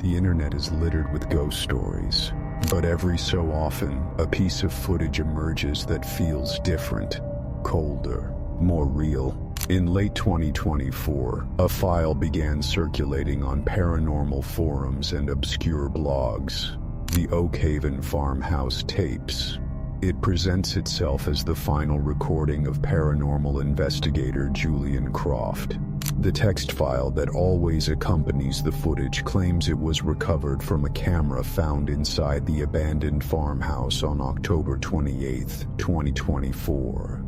The internet is littered with ghost stories, but every so often, a piece of footage emerges that feels different, colder, more real. In late 2024, a file began circulating on paranormal forums and obscure blogs, the Oak Haven Farmhouse Tapes. It presents itself as the final recording of paranormal investigator Julian Croft. The text file that always accompanies the footage claims it was recovered from a camera found inside the abandoned farmhouse on October 28, 2024.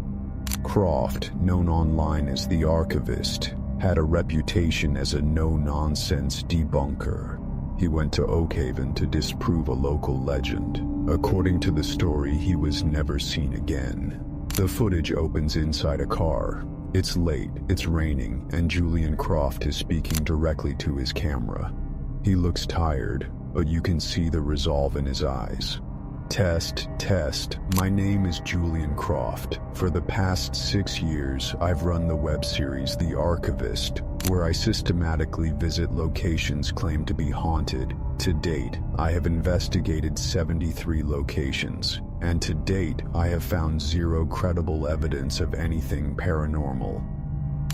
Croft, known online as the Archivist, had a reputation as a no-nonsense debunker. He went to Oak Haven to disprove a local legend. According to the story, he was never seen again. The footage opens inside a car. It's late, it's raining, and Julian Croft is speaking directly to his camera. He looks tired, but you can see the resolve in his eyes. Test. My name is Julian Croft. For the past 6 years, I've run the web series The Archivist, where I systematically visit locations claimed to be haunted. To date, I have investigated 73 locations, and to date, I have found zero credible evidence of anything paranormal.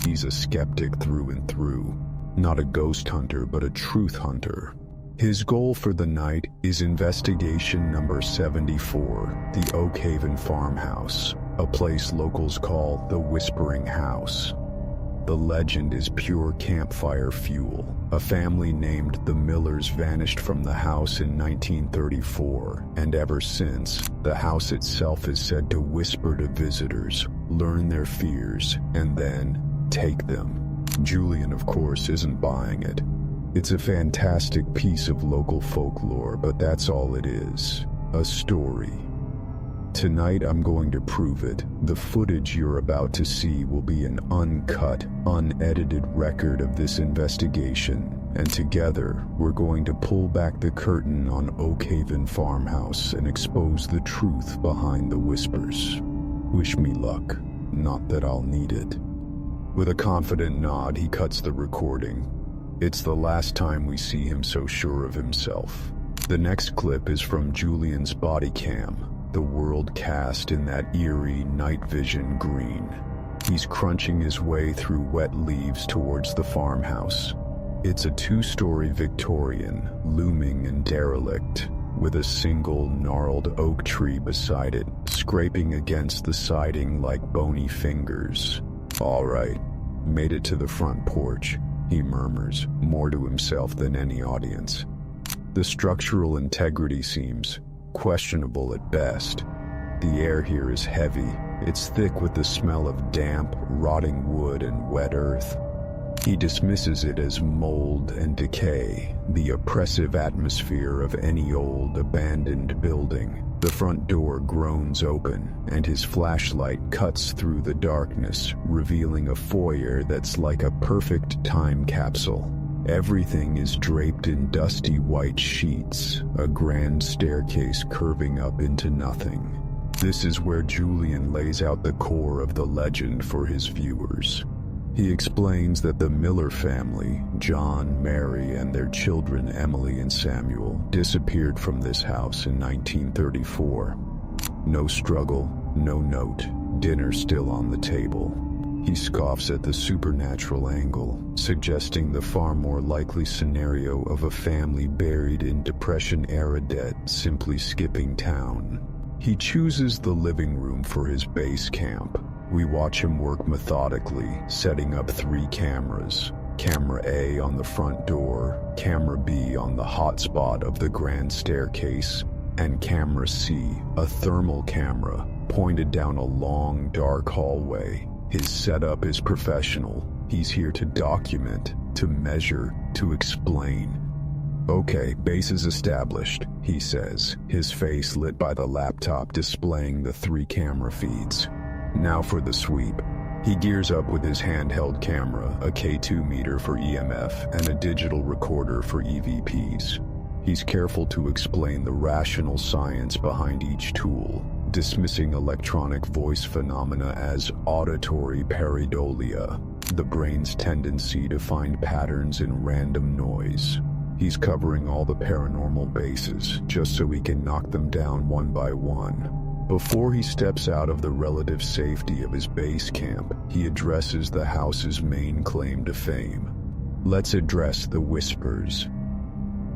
He's a skeptic through and through, not a ghost hunter, but a truth hunter. His goal for the night is investigation number 74, the Oak Haven Farmhouse, a place locals call the Whispering House. The legend is pure campfire fuel. A family named the Millers vanished from the house in 1934, and ever since, the house itself is said to whisper to visitors, learn their fears, and then take them. Julian, of course, isn't buying it. It's a fantastic piece of local folklore, but that's all it is, a story. Tonight I'm going to prove it. The footage you're about to see will be an uncut, unedited record of this investigation, and together we're going to pull back the curtain on Oak Haven Farmhouse and expose the truth behind the whispers. Wish me luck, not that I'll need it. With a confident nod, he cuts the recording. It's the last time we see him so sure of himself. The next clip is from Julian's body cam, the world cast in that eerie night vision green. He's crunching his way through wet leaves towards the farmhouse. It's a 2-story Victorian, looming and derelict, with a single gnarled oak tree beside it, scraping against the siding like bony fingers. All right, made it to the front porch, he murmurs, more to himself than any audience. The structural integrity seems questionable at best. The air here is heavy. It's thick with the smell of damp, rotting wood and wet earth. He dismisses it as mold and decay, the oppressive atmosphere of any old, abandoned building. The front door groans open, and his flashlight cuts through the darkness, revealing a foyer that's like a perfect time capsule. Everything is draped in dusty white sheets, a grand staircase curving up into nothing. This is where Julian lays out the core of the legend for his viewers. He explains that the Miller family, John, Mary, and their children Emily and Samuel, disappeared from this house in 1934. No struggle, no note, dinner still on the table. He scoffs at the supernatural angle, suggesting the far more likely scenario of a family buried in Depression-era debt simply skipping town. He chooses the living room for his base camp. We watch him work methodically, setting up 3 cameras. Camera A on the front door, Camera B on the hotspot of the grand staircase, and Camera C, a thermal camera, pointed down a long, dark hallway. His setup is professional. He's here to document, to measure, to explain. Okay, base is established, he says, his face lit by the laptop displaying the 3 camera feeds. Now for the sweep. He gears up with his handheld camera, a K2 meter for EMF, and a digital recorder for EVPs. He's careful to explain the rational science behind each tool, dismissing electronic voice phenomena as auditory pareidolia, the brain's tendency to find patterns in random noise. He's covering all the paranormal bases, just so he can knock them down one by one. Before he steps out of the relative safety of his base camp, he addresses the house's main claim to fame. Let's address the whispers.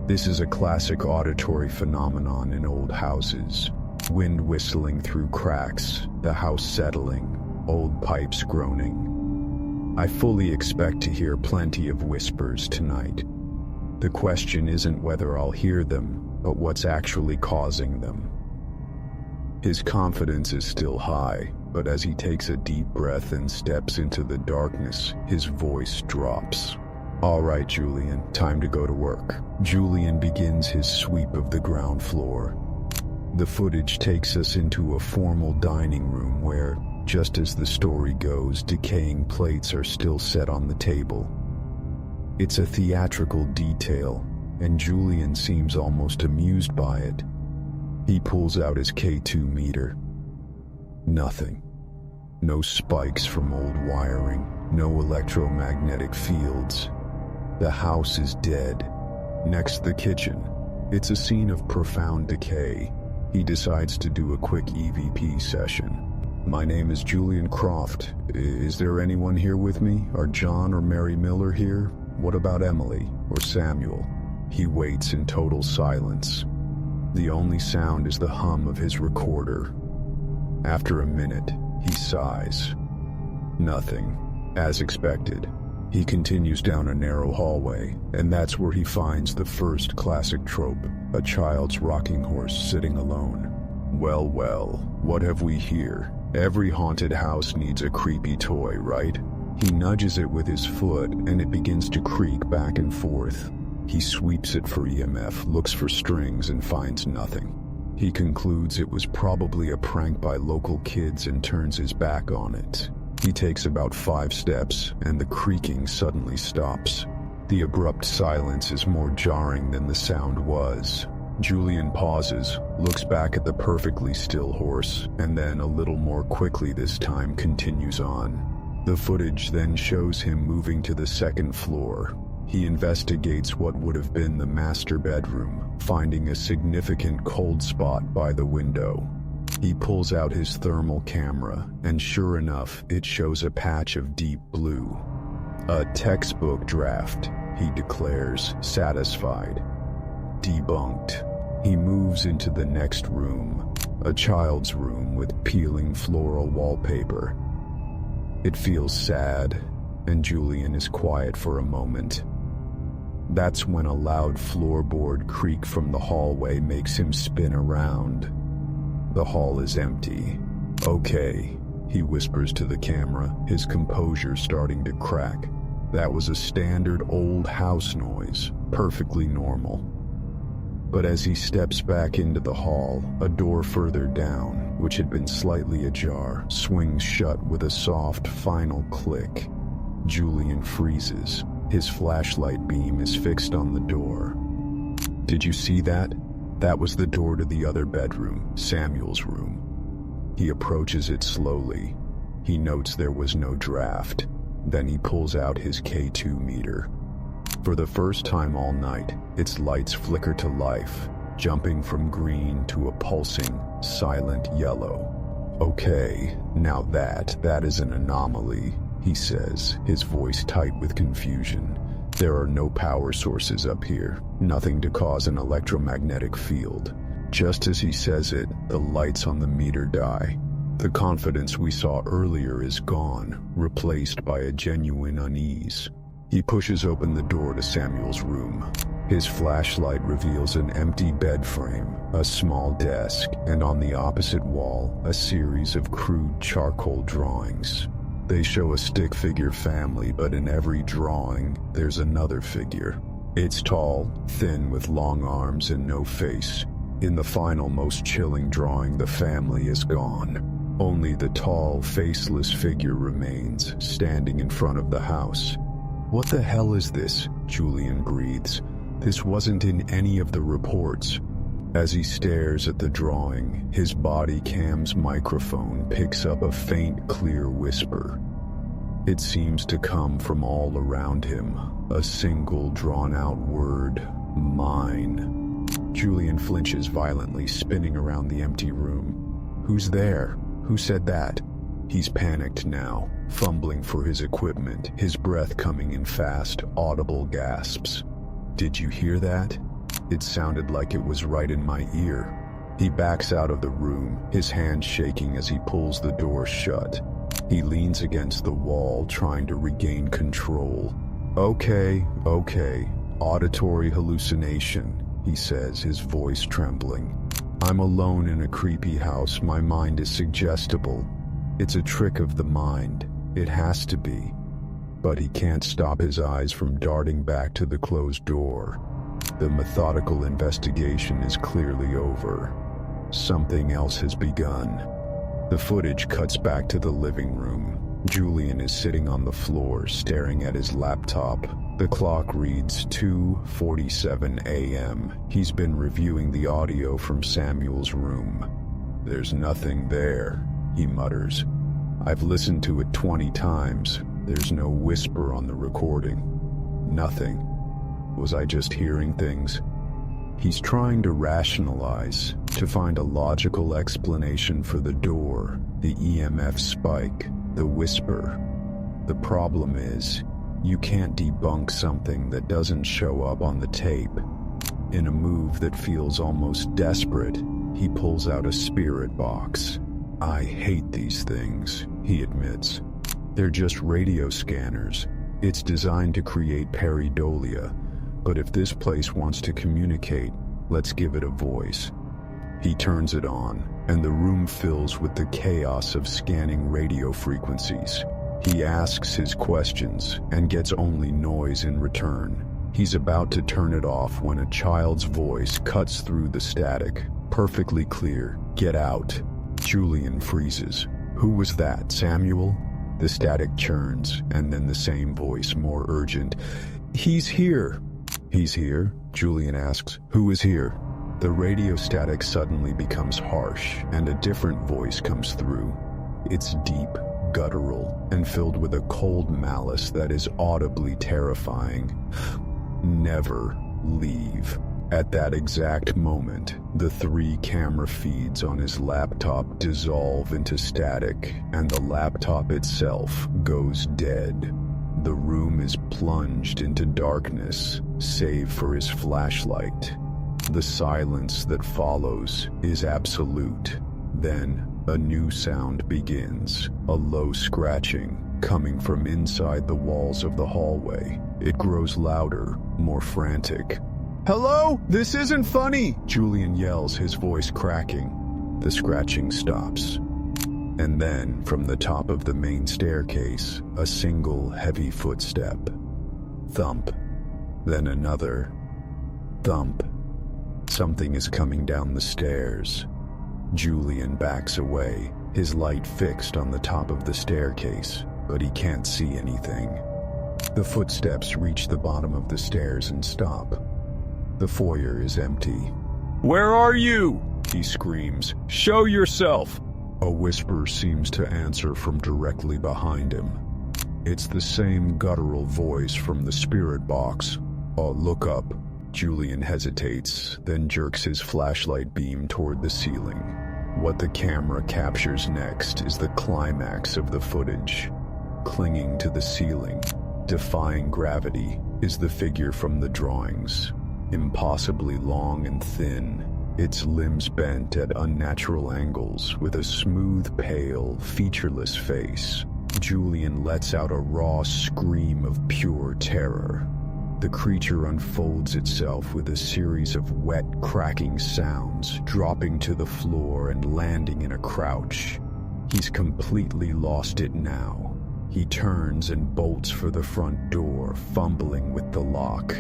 This is a classic auditory phenomenon in old houses. Wind whistling through cracks, the house settling, old pipes groaning. I fully expect to hear plenty of whispers tonight. The question isn't whether I'll hear them, but what's actually causing them. His confidence is still high, but as he takes a deep breath and steps into the darkness, his voice drops. All right, Julian, time to go to work. Julian begins his sweep of the ground floor. The footage takes us into a formal dining room where, just as the story goes, decaying plates are still set on the table. It's a theatrical detail, and Julian seems almost amused by it. He pulls out his K2 meter. Nothing. No spikes from old wiring, no electromagnetic fields. The house is dead. Next, the kitchen. It's a scene of profound decay. He decides to do a quick EVP session. My name is Julian Croft. Is there anyone here with me? Are John or Mary Miller here? What about Emily or Samuel? He waits in total silence. The only sound is the hum of his recorder. After a minute, he sighs. Nothing. As expected. He continues down a narrow hallway, and that's where he finds the first classic trope, a child's rocking horse sitting alone. Well, what have we here? Every haunted house needs a creepy toy, right? He nudges it with his foot, and it begins to creak back and forth. He sweeps it for EMF, looks for strings, and finds nothing. He concludes it was probably a prank by local kids and turns his back on it. He takes about 5 steps, and the creaking suddenly stops. The abrupt silence is more jarring than the sound was. Julian pauses, looks back at the perfectly still horse, and then, a little more quickly this time, continues on. The footage then shows him moving to the second floor. He investigates what would have been the master bedroom, finding a significant cold spot by the window. He pulls out his thermal camera, and sure enough, it shows a patch of deep blue. A textbook draft, he declares, satisfied. Debunked. He moves into the next room, a child's room with peeling floral wallpaper. It feels sad, and Julian is quiet for a moment. That's when a loud floorboard creak from the hallway makes him spin around. The hall is empty. Okay, he whispers to the camera, his composure starting to crack. That was a standard old house noise, perfectly normal. But as he steps back into the hall, a door further down, which had been slightly ajar, swings shut with a soft, final click. Julian freezes. His flashlight beam is fixed on the door. Did you see that? That was the door to the other bedroom, Samuel's room. He approaches it slowly. He notes there was no draft. Then he pulls out his K2 meter. For the first time all night, its lights flicker to life, jumping from green to a pulsing, silent yellow. Okay, now that is an anomaly, he says, his voice tight with confusion. There are no power sources up here, nothing to cause an electromagnetic field. Just as he says it, the lights on the meter die. The confidence we saw earlier is gone, replaced by a genuine unease. He pushes open the door to Samuel's room. His flashlight reveals an empty bed frame, a small desk, and on the opposite wall, a series of crude charcoal drawings. They show a stick figure family, but in every drawing, there's another figure. It's tall, thin with long arms and no face. In the final, most chilling drawing, the family is gone. Only the tall, faceless figure remains, standing in front of the house. What the hell is this? Julian breathes. This wasn't in any of the reports. As he stares at the drawing, his body cam's microphone picks up a faint, clear whisper. It seems to come from all around him, a single drawn-out word, mine. Julian flinches violently, spinning around the empty room. Who's there? Who said that? He's panicked now, fumbling for his equipment, his breath coming in fast, audible gasps. Did you hear that? It sounded like it was right in my ear. He backs out of the room, his hand shaking as he pulls the door shut. He leans against the wall, trying to regain control. Okay, auditory hallucination, he says, his voice trembling. I'm alone in a creepy house. My mind is suggestible. It's a trick of the mind. It has to be. But he can't stop his eyes from darting back to the closed door. The methodical investigation is clearly over. Something else has begun. The footage cuts back to the living room. Julian is sitting on the floor, staring at his laptop. The clock reads 2:47 a.m. He's been reviewing the audio from Samuel's room. There's nothing there, he mutters. I've listened to it 20 times. There's no whisper on the recording. Nothing. Was I just hearing things? He's trying to rationalize, to find a logical explanation for the door, the EMF spike, the whisper. The problem is, you can't debunk something that doesn't show up on the tape. In a move that feels almost desperate, he pulls out a spirit box. I hate these things, he admits. They're just radio scanners. It's designed to create pareidolia, but if this place wants to communicate, let's give it a voice. He turns it on, and the room fills with the chaos of scanning radio frequencies. He asks his questions and gets only noise in return. He's about to turn it off when a child's voice cuts through the static, perfectly clear. Get out. Julian freezes. Who was that, Samuel? The static churns, and then the same voice, more urgent. He's here. He's here? Julian asks. Who is here? The radio static suddenly becomes harsh, and a different voice comes through. It's deep, guttural, and filled with a cold malice that is audibly terrifying. Never leave. At that exact moment, the 3 camera feeds on his laptop dissolve into static, and the laptop itself goes dead. The room is plunged into darkness, save for his flashlight. The silence that follows is absolute. Then, a new sound begins, a low scratching, coming from inside the walls of the hallway. It grows louder, more frantic. Hello? This isn't funny! Julian yells, his voice cracking. The scratching stops. And then, from the top of the main staircase, a single heavy footstep. Thump. Then another. Thump. Something is coming down the stairs. Julian backs away, his light fixed on the top of the staircase, but he can't see anything. The footsteps reach the bottom of the stairs and stop. The foyer is empty. Where are you? He screams. Show yourself! A whisper seems to answer from directly behind him. It's the same guttural voice from the spirit box. Look up. Julian hesitates, then jerks his flashlight beam toward the ceiling. What the camera captures next is the climax of the footage. Clinging to the ceiling, defying gravity, is the figure from the drawings. Impossibly long and thin, its limbs bent at unnatural angles, with a smooth, pale, featureless face. Julian lets out a raw scream of pure terror. The creature unfolds itself with a series of wet, cracking sounds, dropping to the floor and landing in a crouch. He's completely lost it now. He turns and bolts for the front door, fumbling with the lock.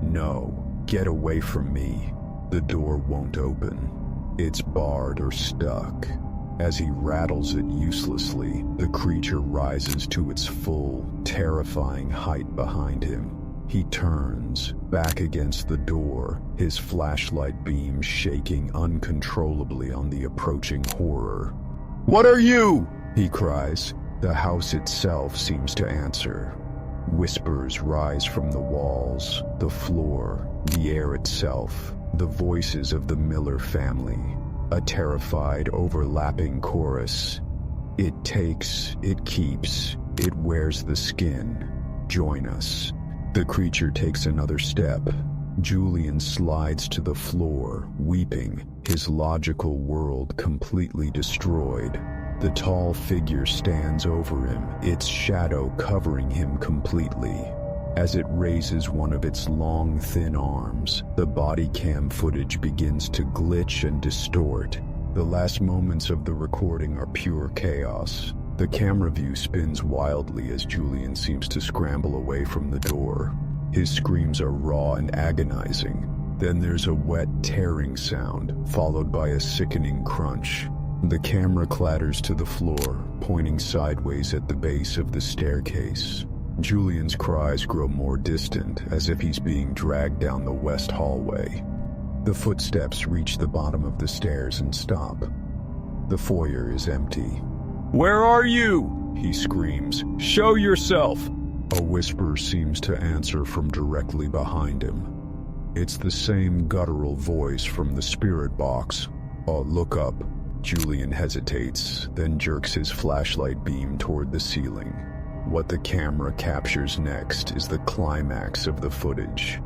No, get away from me. The door won't open. It's barred or stuck. As he rattles it uselessly, the creature rises to its full, terrifying height behind him. He turns, back against the door, his flashlight beam shaking uncontrollably on the approaching horror. What are you? He cries. The house itself seems to answer. Whispers rise from the walls, the floor, the air itself, the voices of the Miller family, a terrified, overlapping chorus. It takes, it keeps, it wears the skin. Join us. The creature takes another step. Julian slides to the floor, weeping, his logical world completely destroyed. The tall figure stands over him, its shadow covering him completely. As it raises one of its long, thin arms, the body cam footage begins to glitch and distort. The last moments of the recording are pure chaos. The camera view spins wildly as Julian seems to scramble away from the door. His screams are raw and agonizing. Then there's a wet, tearing sound, followed by a sickening crunch. The camera clatters to the floor, pointing sideways at the base of the staircase. Julian's cries grow more distant, as if he's being dragged down the west hallway. The footsteps reach the bottom of the stairs and stop. The foyer is empty. "Where are you?" he screams. "Show yourself!" A whisper seems to answer from directly behind him. It's the same guttural voice from the spirit box. "Oh, look up." Julian hesitates, then jerks his flashlight beam toward the ceiling. What the camera captures next is the climax of the footage.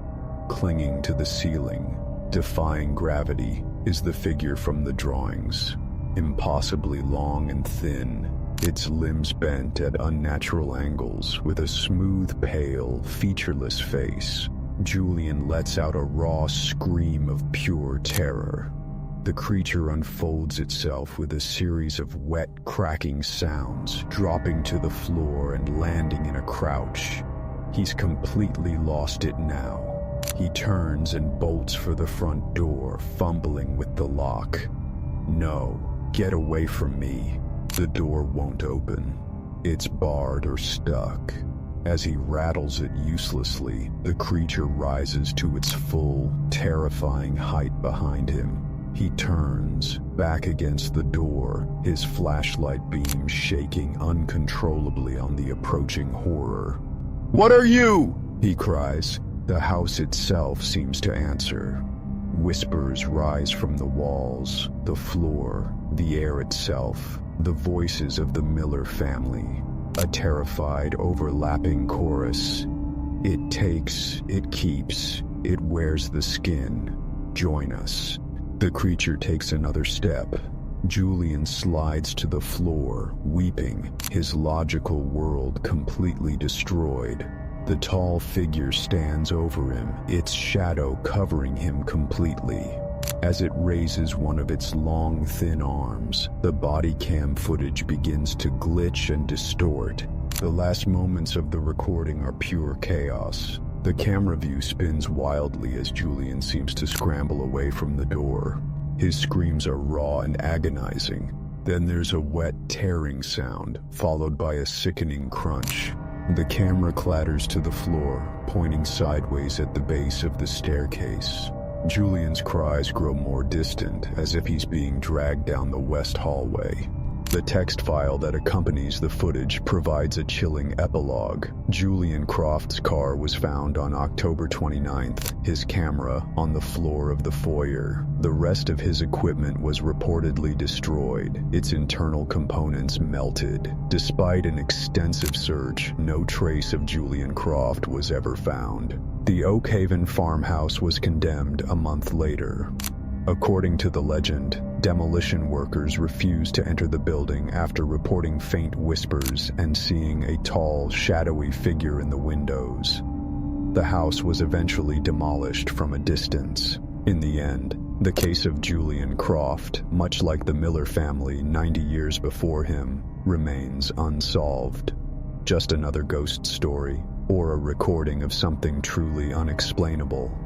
Clinging to the ceiling, defying gravity, is the figure from the drawings. Impossibly long and thin, its limbs bent at unnatural angles, with a smooth, pale, featureless face. Julian lets out a raw scream of pure terror. The creature unfolds itself with a series of wet, cracking sounds, dropping to the floor and landing in a crouch. He's completely lost it now. He turns and bolts for the front door, fumbling with the lock. "No, get away from me." The door won't open. It's barred or stuck. As he rattles it uselessly, the creature rises to its full, terrifying height behind him. He turns, back against the door, his flashlight beam shaking uncontrollably on the approaching horror. "What are you?" he cries. The house itself seems to answer. Whispers rise from the walls, the floor, the air itself, the voices of the Miller family, a terrified, overlapping chorus. It takes, it keeps, it wears the skin. Join us. The creature takes another step. Julian slides to the floor, weeping, his logical world completely destroyed. The tall figure stands over him, its shadow covering him completely. As it raises one of its long, thin arms, the body cam footage begins to glitch and distort. The last moments of the recording are pure chaos. The camera view spins wildly as Julian seems to scramble away from the door. His screams are raw and agonizing. Then there's a wet, tearing sound, followed by a sickening crunch. The camera clatters to the floor, pointing sideways at the base of the staircase. Julian's cries grow more distant, as if he's being dragged down the west hallway. The text file that accompanies the footage provides a chilling epilogue. Julian Croft's car was found on October 29th, his camera on the floor of the foyer. The rest of his equipment was reportedly destroyed, its internal components melted. Despite an extensive search, no trace of Julian Croft was ever found. The Oak Haven Farmhouse was condemned a month later. According to the legend, demolition workers refused to enter the building after reporting faint whispers and seeing a tall, shadowy figure in the windows. The house was eventually demolished from a distance. In the end, the case of Julian Croft, much like the Miller family 90 years before him, remains unsolved. Just another ghost story, or a recording of something truly unexplainable.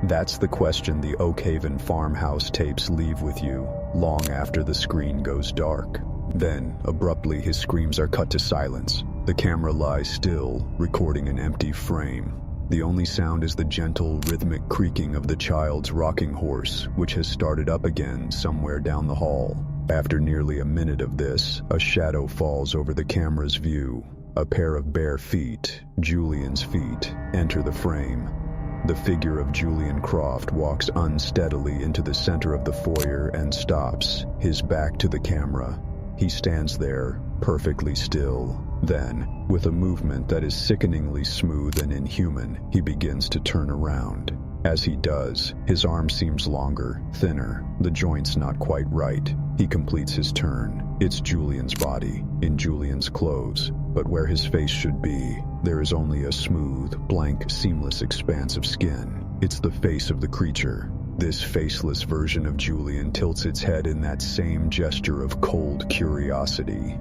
That's the question the Oak Haven Farmhouse tapes leave with you, long after the screen goes dark. Then, abruptly, his screams are cut to silence. The camera lies still, recording an empty frame. The only sound is the gentle, rhythmic creaking of the child's rocking horse, which has started up again somewhere down the hall. After nearly a minute of this, a shadow falls over the camera's view. A pair of bare feet, Julian's feet, enter the frame. The figure of Julian Croft walks unsteadily into the center of the foyer and stops, his back to the camera. He stands there, perfectly still. Then, with a movement that is sickeningly smooth and inhuman, he begins to turn around. As he does, his arm seems longer, thinner, the joints not quite right. He completes his turn. It's Julian's body, in Julian's clothes, but where his face should be, there is only a smooth, blank, seamless expanse of skin. It's the face of the creature. This faceless version of Julian tilts its head in that same gesture of cold curiosity.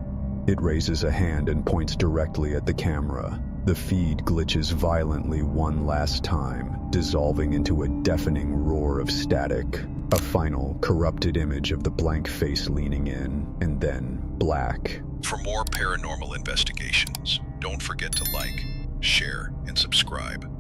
It raises a hand and points directly at the camera. The feed glitches violently one last time, dissolving into a deafening roar of static. A final, corrupted image of the blank face leaning in, and then black. For more paranormal investigations, don't forget to like, share, and subscribe.